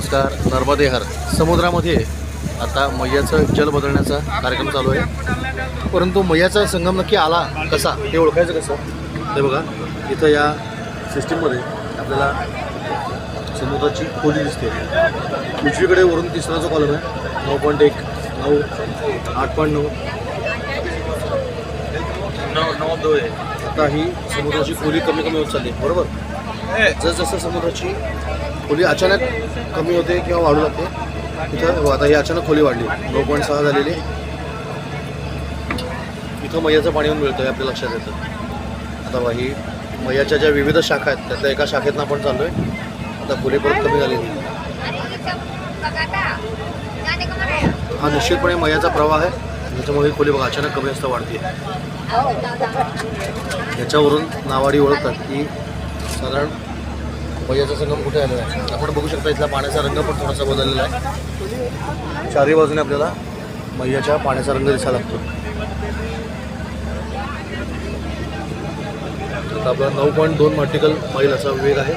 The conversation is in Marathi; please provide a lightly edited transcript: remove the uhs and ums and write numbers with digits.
नमस्कार. नर्मदे हर समुद्रामध्ये आता मैयाचं जल बदलण्याचा कार्यक्रम चालू आहे. परंतु मैयाचा संगम नक्की आला कसा ते ओळखायचं कसं ते बघा. इथं या सिस्टीममध्ये आपल्याला समुद्राची खोली दिसते. उजवीकडे वरून तिसरा जो कॉलम आहे 9.1 9 8.9 9.2 आहे. आता ही समुद्राची खोली कमी कमी होत चालली बरोबर. जसजसं समुद्राची खोली अचानक कमी होते किंवा वाढू लागते तिथं आता ही अचानक खोली वाढली 9.6 झालेली. इथं मैयाचं पाणी येऊन मिळतं हे आपल्या लक्षात येतं. आता ही मैयाच्या ज्या विविध शाखा आहेत त्यातल्या एका शाखेतनं आपण चाललो आहे. आता खोली परत कमी झालेली. हा निश्चितपणे मैयाचा प्रवाह आहे त्याच्यामुळे खोली बघा अचानक कमी असता वाढते. याच्यावरून नावाडी ओळखतात की साधारण मैयाचा संगम कुठे आलेला आहे. आपण बघू शकता इथला पाण्याचा रंग पण थोडासा बदललेला आहे. चारही बाजूने आपल्याला मैयाच्या पाण्याचा रंग दिसायला लागतो. आता आपला 9.2 नॉटिकल मैल असा वेग आहे.